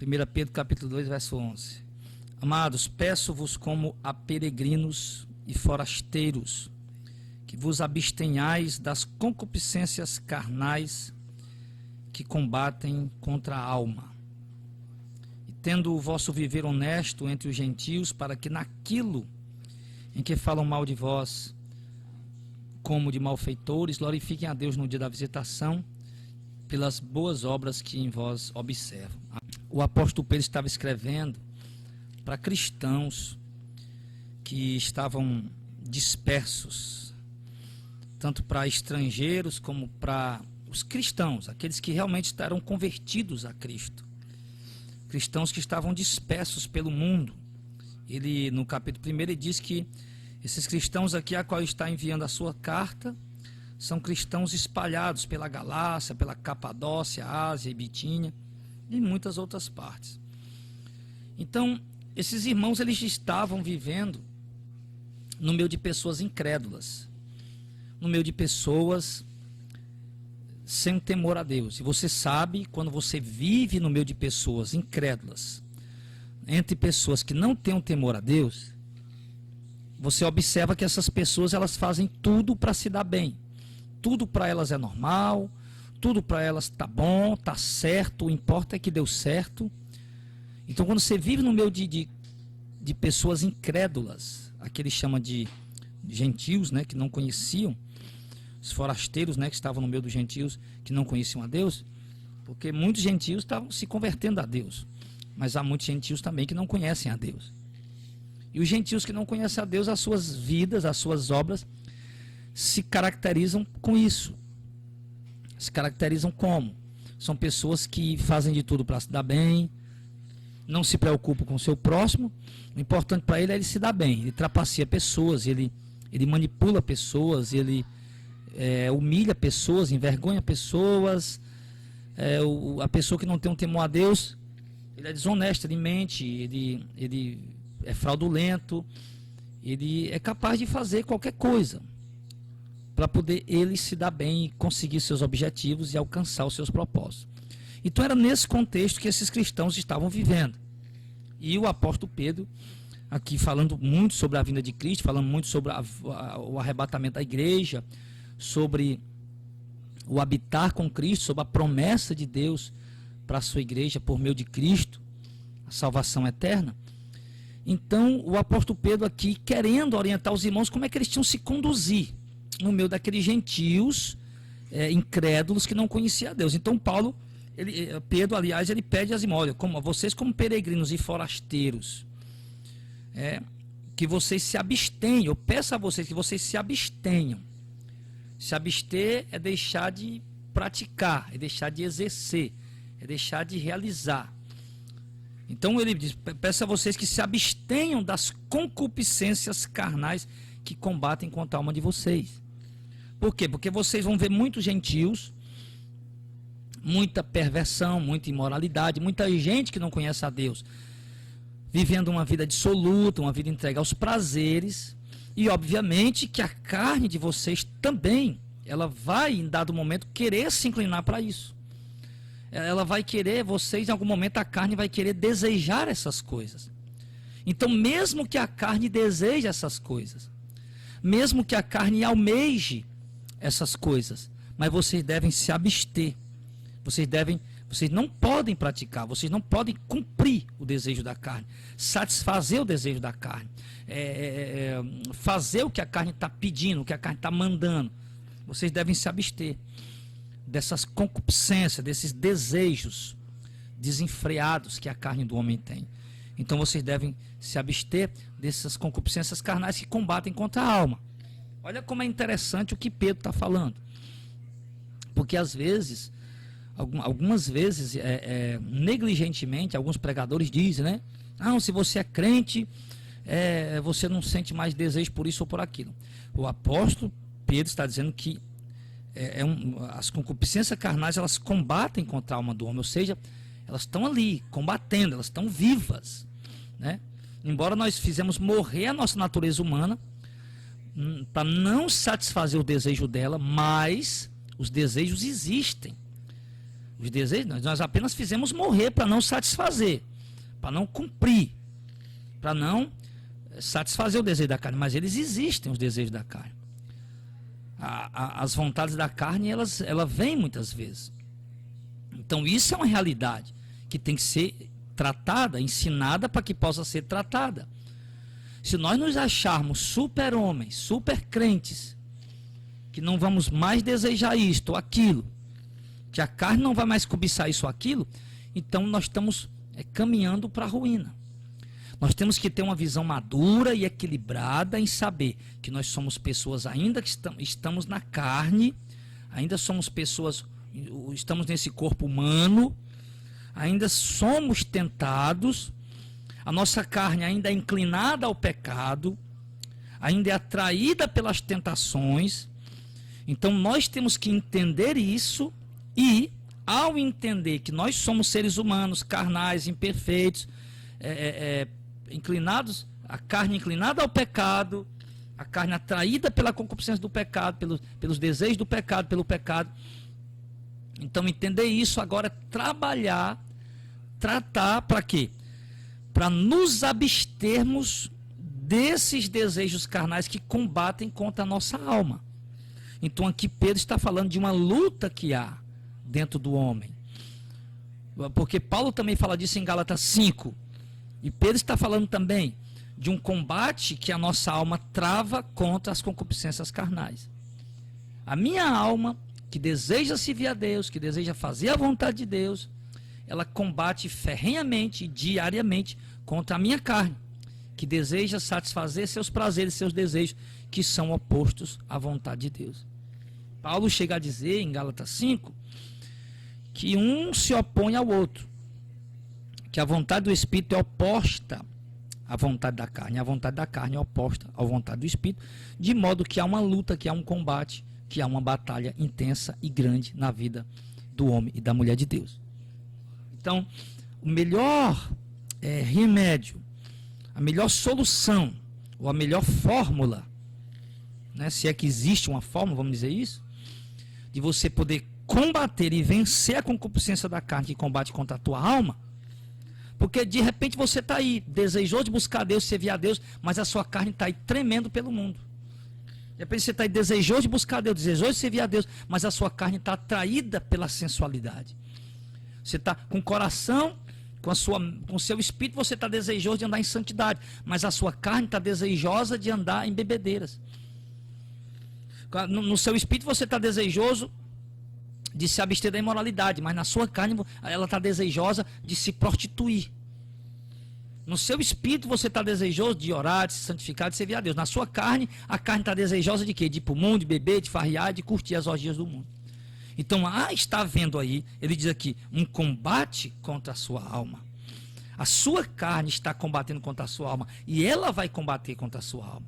1 Pedro capítulo 2, verso 11. Amados, peço-vos como a peregrinos e forasteiros, que vos abstenhais das concupiscências carnais que combatem contra a alma, e tendo o vosso viver honesto entre os gentios, para que naquilo em que falam mal de vós, como de malfeitores, glorifiquem a Deus no dia da visitação, pelas boas obras que em vós observam. O apóstolo Pedro estava escrevendo para cristãos que estavam dispersos, tanto para estrangeiros como para os cristãos, aqueles que realmente eram convertidos a Cristo, cristãos que estavam dispersos pelo mundo. Ele, no capítulo 1, ele diz que esses cristãos aqui a qual está enviando a sua carta são cristãos espalhados pela Galácia, pela Capadócia, Ásia e Bitínia e muitas outras partes. Então, esses irmãos, eles estavam vivendo no meio de pessoas incrédulas, no meio de pessoas sem temor a Deus. E você sabe, quando você vive no meio de pessoas incrédulas, entre pessoas que não têm um temor a Deus, você observa que essas pessoas, elas fazem tudo para se dar bem. Tudo para elas é normal, tudo para elas está bom, está certo, o importa é que deu certo. Então, quando você vive no meio de pessoas incrédulas, aqui ele chama de gentios, né, que não conheciam, os forasteiros, né, que estavam no meio dos gentios, que não conheciam a Deus, porque muitos gentios estavam se convertendo a Deus, mas há muitos gentios também que não conhecem a Deus. E os gentios que não conhecem a Deus, as suas vidas, as suas obras, se caracterizam com isso. Se caracterizam como? São pessoas que fazem de tudo para se dar bem, não se preocupam com o seu próximo. O importante para ele é ele se dar bem. Ele trapaceia pessoas, ele manipula pessoas, ele humilha pessoas, envergonha pessoas. A pessoa que não tem um temor a Deus, ele é desonesto, ele mente, ele é fraudulento, ele é capaz de fazer qualquer coisa para poder ele se dar bem e conseguir seus objetivos e alcançar os seus propósitos. Então era nesse contexto que esses cristãos estavam vivendo. E o apóstolo Pedro, aqui falando muito sobre a vinda de Cristo, falando muito sobre o arrebatamento da igreja, sobre o habitar com Cristo, sobre a promessa de Deus para a sua igreja por meio de Cristo, a salvação eterna. Então o apóstolo Pedro aqui, querendo orientar os irmãos como é que eles tinham se conduzir no meio daqueles gentios incrédulos que não conheciam a Deus. Então Pedro, aliás, ele pede às irmãs: olha, vocês como peregrinos e forasteiros, que vocês se abstenham. Eu peço a vocês que vocês se abstenham. Se abster é deixar de praticar, é deixar de exercer, é deixar de realizar. Então ele diz: peço a vocês que se abstenham das concupiscências carnais que combatem contra a alma de vocês. Por quê? Porque vocês vão ver muitos gentios, muita perversão, muita imoralidade, muita gente que não conhece a Deus, vivendo uma vida dissoluta, uma vida entregue aos prazeres. E obviamente que a carne de vocês também, ela vai em dado momento querer se inclinar para isso. Ela vai querer, vocês em algum momento a carne vai querer desejar essas coisas. Então mesmo que a carne deseje essas coisas, mesmo que a carne almeje essas coisas, mas vocês devem se abster. Vocês não podem praticar, vocês não podem cumprir o desejo da carne, satisfazer o desejo da carne, fazer o que a carne está pedindo, o que a carne está mandando. Vocês devem se abster dessas concupiscências, desses desejos desenfreados que a carne do homem tem. Então vocês devem se abster dessas concupiscências carnais que combatem contra a alma. Olha como é interessante o que Pedro está falando. Porque às vezes, algumas vezes, negligentemente, alguns pregadores dizem, né? Não, se você é crente, você não sente mais desejo por isso ou por aquilo. O apóstolo Pedro está dizendo que as concupiscências carnais, elas combatem contra a alma do homem, ou seja, elas estão ali, combatendo, elas estão vivas, né? Embora nós fizemos morrer a nossa natureza humana, para não satisfazer o desejo dela, mas os desejos existem. Os desejos, nós apenas fizemos morrer para não satisfazer, para não cumprir, para não satisfazer o desejo da carne. Mas eles existem, os desejos da carne. As vontades da carne, ela vêm muitas vezes. Então isso é uma realidade que tem que ser tratada, ensinada para que possa ser tratada. Se nós nos acharmos super homens, super crentes, que não vamos mais desejar isto ou aquilo, que a carne não vai mais cobiçar isso ou aquilo, então nós estamos caminhando para a ruína. Nós temos que ter uma visão madura e equilibrada em saber que nós somos pessoas ainda que estamos na carne, ainda somos pessoas, estamos nesse corpo humano, ainda somos tentados, a nossa carne ainda é inclinada ao pecado, ainda é atraída pelas tentações. Então nós temos que entender isso e, ao entender que nós somos seres humanos, carnais, imperfeitos, inclinados, a carne inclinada ao pecado, a carne atraída pela concupiscência do pecado, pelos desejos do pecado, pelo pecado. Então entender isso agora é trabalhar, tratar para quê? Para nos abstermos desses desejos carnais que combatem contra a nossa alma. Então aqui Pedro está falando de uma luta que há dentro do homem. Porque Paulo também fala disso em Gálatas 5. E Pedro está falando também de um combate que a nossa alma trava contra as concupiscências carnais. A minha alma, que deseja servir a Deus, que deseja fazer a vontade de Deus, ela combate ferrenhamente e diariamente contra a minha carne, que deseja satisfazer seus prazeres, seus desejos, que são opostos à vontade de Deus. Paulo chega a dizer em Gálatas 5 que um se opõe ao outro, que a vontade do Espírito é oposta à vontade da carne, a vontade da carne é oposta à vontade do Espírito, de modo que há uma luta, que há um combate, que há uma batalha intensa e grande na vida do homem e da mulher de Deus. Então, o melhor remédio, a melhor solução, ou a melhor fórmula, né, se é que existe uma fórmula, vamos dizer isso, de você poder combater e vencer a concupiscência da carne que combate contra a tua alma, porque de repente você está aí, desejou de buscar Deus, servir a Deus, mas a sua carne está aí tremendo pelo mundo. De repente você está aí, desejou de buscar Deus, desejou de servir a Deus, mas a sua carne está atraída pela sensualidade. Você está com o coração, com o seu espírito, você está desejoso de andar em santidade, mas a sua carne está desejosa de andar em bebedeiras. No seu espírito você está desejoso de se abster da imoralidade, mas na sua carne ela está desejosa de se prostituir. No seu espírito você está desejoso de orar, de se santificar, de servir a Deus. Na sua carne, a carne está desejosa de quê? De ir para o mundo, de beber, de farrear, de curtir as orgias do mundo. Então, está havendo aí, ele diz aqui, um combate contra a sua alma. A sua carne está combatendo contra a sua alma, e ela vai combater contra a sua alma.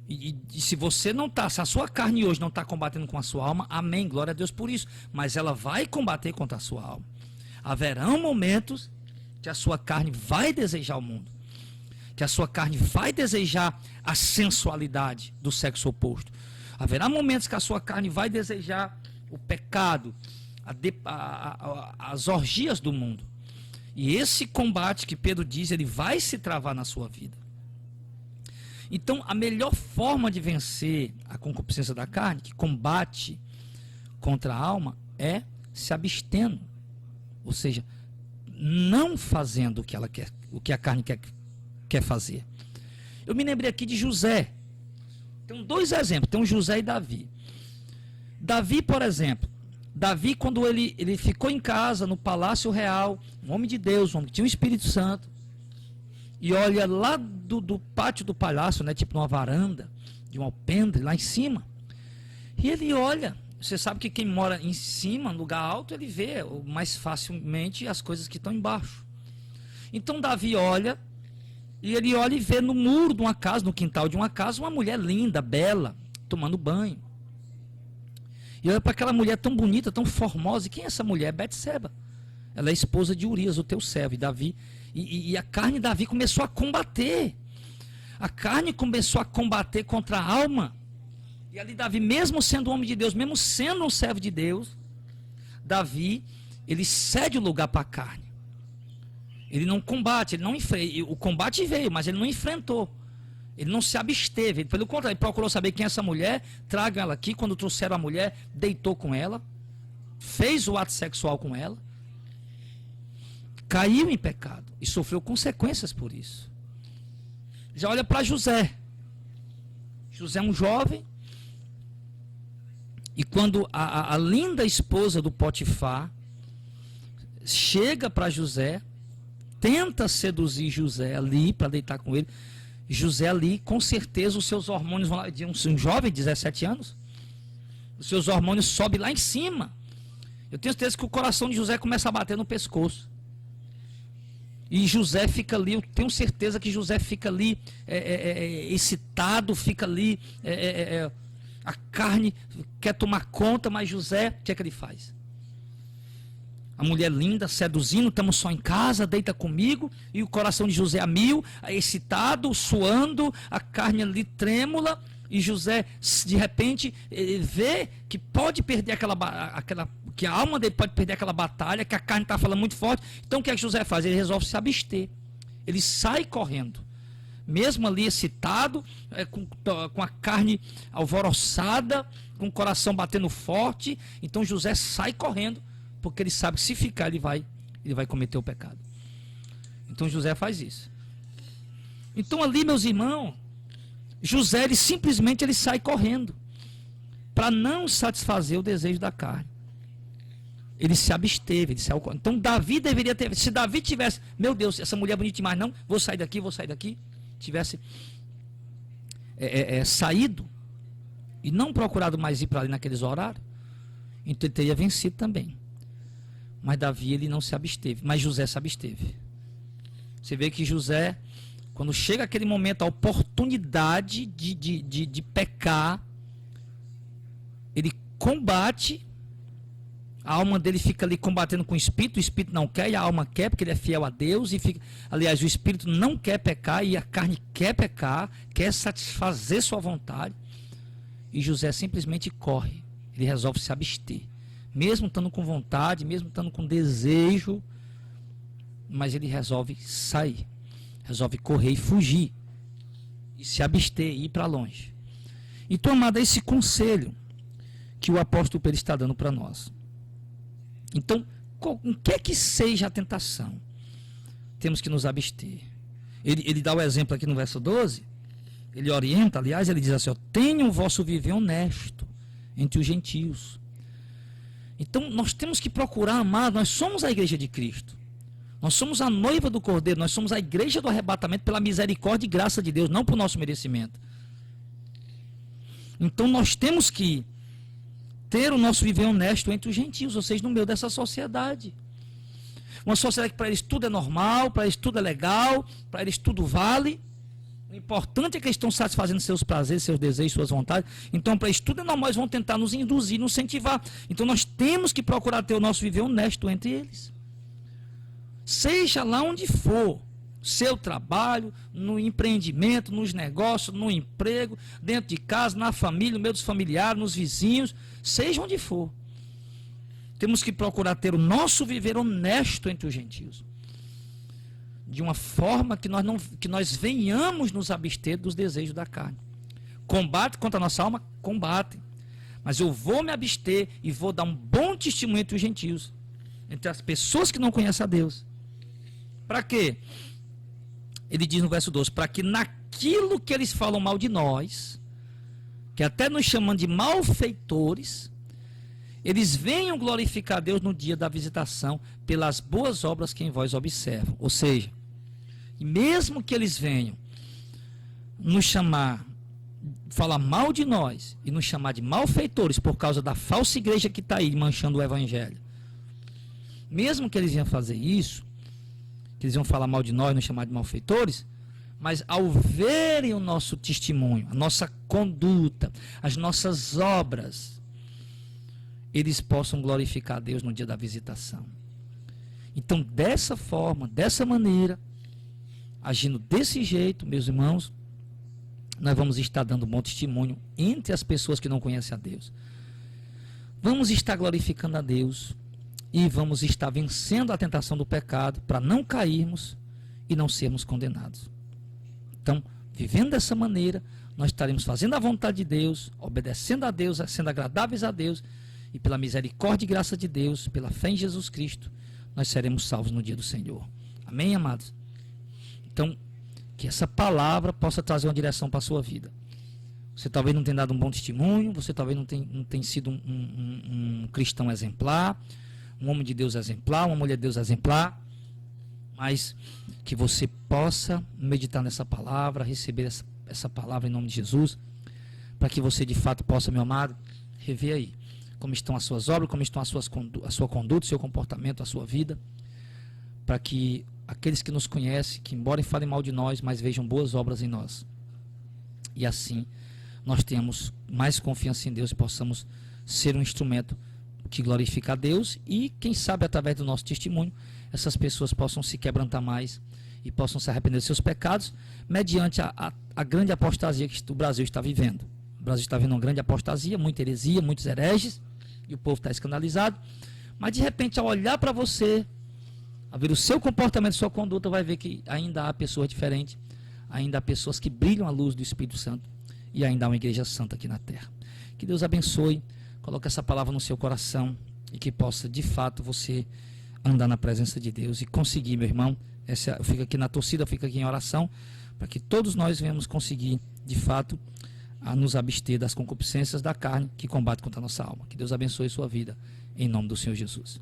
E se você não está, se a sua carne hoje não está combatendo com a sua alma, amém, glória a Deus por isso. Mas ela vai combater contra a sua alma. Haverão momentos que a sua carne vai desejar o mundo, que a sua carne vai desejar a sensualidade do sexo oposto. Haverá momentos que a sua carne vai desejar o pecado, as orgias do mundo. E esse combate que Pedro diz, ele vai se travar na sua vida. Então, a melhor forma de vencer a concupiscência da carne, que combate contra a alma, é se abstendo. Ou seja, não fazendo o que ela quer, o que a carne quer fazer. Eu me lembrei aqui de José. Tem dois exemplos, tem um José e Davi. Davi, por exemplo, Davi, quando ele ficou em casa, no palácio real, um homem de Deus, um homem que tinha o Espírito Santo, e olha lá do pátio do palácio, né, tipo numa varanda, de um alpendre, lá em cima, e ele olha, você sabe que quem mora em cima, no lugar alto, ele vê mais facilmente as coisas que estão embaixo. Então Davi olha, e ele olha e vê no muro de uma casa, no quintal de uma casa, uma mulher linda, bela, tomando banho. E olha para aquela mulher tão bonita, tão formosa. E quem é essa mulher? Betseba. Ela é esposa de Urias, o teu servo. E Davi, e a carne de Davi começou a combater. A carne começou a combater contra a alma. E ali Davi, mesmo sendo um homem de Deus, mesmo sendo um servo de Deus, Davi, ele cede o lugar para a carne. Ele não combate, ele não enfrenta. O combate veio, mas ele não enfrentou. Ele não se absteve. Pelo contrário, ele procurou saber quem é essa mulher, tragam ela aqui. Quando trouxeram a mulher, deitou com ela, fez o ato sexual com ela, caiu em pecado e sofreu consequências por isso. Já olha para José. José é um jovem. E quando a linda esposa do Potifar chega para José, tenta seduzir José ali para deitar com ele, José ali, com certeza os seus hormônios vão lá, de um jovem de 17 anos, os seus hormônios sobem lá em cima. Eu tenho certeza que o coração de José começa a bater no pescoço. E José fica ali, eu tenho certeza que José fica ali excitado, fica ali, a carne quer tomar conta, mas José, o que é que ele faz? A mulher linda, seduzindo, estamos só em casa, deita comigo, e o coração de José a mil, excitado, suando, a carne ali trêmula, e José, de repente, vê que pode perder que a alma dele pode perder aquela batalha, que a carne está falando muito forte. Então o que é que José faz? Ele resolve se abster. Ele sai correndo. Mesmo ali excitado, com a carne alvoroçada, com o coração batendo forte. Então José sai correndo, porque ele sabe que se ficar ele vai cometer o pecado. Então José faz isso. Então ali, meus irmãos, José ele simplesmente sai correndo para não satisfazer o desejo da carne. Ele se absteve, ele saiu correndo. Então Davi deveria ter, se Davi tivesse, meu Deus, essa mulher é bonita demais, não, vou sair daqui, tivesse saído e não procurado mais ir para ali naqueles horários, então ele teria vencido também. Mas Davi ele não se absteve, mas José se absteve. Você vê que José, quando chega aquele momento, a oportunidade de pecar, ele combate, a alma dele fica ali combatendo com o espírito não quer, e a alma quer, porque ele é fiel a Deus, e fica, aliás, o espírito não quer pecar, e a carne quer pecar, quer satisfazer sua vontade, e José simplesmente corre, ele resolve se abster, mesmo estando com vontade, mesmo estando com desejo, mas ele resolve sair, resolve correr e fugir, e se abster, e ir para longe. Então, amado, é esse conselho que o apóstolo Pedro está dando para nós. Então, em que seja a tentação, temos que nos abster. Ele dá o exemplo aqui no verso 12, ele orienta, aliás, ele diz assim, tenham o vosso viver honesto entre os gentios. Então, nós temos que procurar, amar, nós somos a igreja de Cristo. Nós somos a noiva do Cordeiro, nós somos a igreja do arrebatamento pela misericórdia e graça de Deus, não por nosso merecimento. Então, nós temos que ter o nosso viver honesto entre os gentios, ou seja, no meio dessa sociedade. Uma sociedade que para eles tudo é normal, para eles tudo é legal, para eles tudo vale. O importante é que eles estão satisfazendo seus prazeres, seus desejos, suas vontades. Então, para eles tudo é normal, eles vão tentar nos induzir, nos incentivar. Então, nós temos que procurar ter o nosso viver honesto entre eles. Seja lá onde for, seu trabalho, no empreendimento, nos negócios, no emprego, dentro de casa, na família, no meio dos familiares, nos vizinhos, seja onde for. Temos que procurar ter o nosso viver honesto entre os gentios. De uma forma que nós venhamos nos abster dos desejos da carne. Combate contra a nossa alma, combate. Mas eu vou me abster e vou dar um bom testemunho entre os gentios. Entre as pessoas que não conhecem a Deus. Para quê? Ele diz no verso 12, para que naquilo que eles falam mal de nós, que até nos chamam de malfeitores, eles venham glorificar a Deus no dia da visitação, pelas boas obras que em vós observam. Ou seja, mesmo que eles venham nos chamar, falar mal de nós, e nos chamar de malfeitores, por causa da falsa igreja que está aí, manchando o evangelho, mesmo que eles venham fazer isso, que eles vão falar mal de nós, nos chamar de malfeitores, mas ao verem o nosso testemunho, a nossa conduta, as nossas obras, eles possam glorificar a Deus no dia da visitação. Então, dessa forma, dessa maneira, agindo desse jeito, meus irmãos, nós vamos estar dando bom testemunho entre as pessoas que não conhecem a Deus. Vamos estar glorificando a Deus e vamos estar vencendo a tentação do pecado para não cairmos e não sermos condenados. Então, vivendo dessa maneira, nós estaremos fazendo a vontade de Deus, obedecendo a Deus, sendo agradáveis a Deus, e pela misericórdia e graça de Deus, pela fé em Jesus Cristo, nós seremos salvos no dia do Senhor. Amém, amados? Então, que essa palavra possa trazer uma direção para a sua vida. Você talvez não tenha dado um bom testemunho, você talvez não tenha sido um cristão exemplar, um homem de Deus exemplar, uma mulher de Deus exemplar, mas que você possa meditar nessa palavra, receber essa palavra em nome de Jesus, para que você de fato possa, meu amado, rever aí como estão as suas obras, como estão a sua conduta, o seu comportamento, a sua vida, para que aqueles que nos conhecem, que embora falem mal de nós, mas vejam boas obras em nós. E assim nós tenhamos mais confiança em Deus e possamos ser um instrumento que glorifica a Deus e, quem sabe, através do nosso testemunho, essas pessoas possam se quebrantar mais e possam se arrepender dos seus pecados, mediante a grande apostasia que o Brasil está vivendo. O Brasil está vivendo uma grande apostasia, muita heresia, muitos hereges, e o povo está escandalizado, mas de repente, ao olhar para você, a ver o seu comportamento, sua conduta, vai ver que ainda há pessoas diferentes, ainda há pessoas que brilham a luz do Espírito Santo, e ainda há uma igreja santa aqui na terra. Que Deus abençoe, coloque essa palavra no seu coração, e que possa, de fato, você andar na presença de Deus e conseguir, meu irmão, eu fico aqui na torcida, eu fico aqui em oração, para que todos nós venhamos conseguir, de fato, a nos abster das concupiscências da carne que combate contra a nossa alma. Que Deus abençoe sua vida, em nome do Senhor Jesus.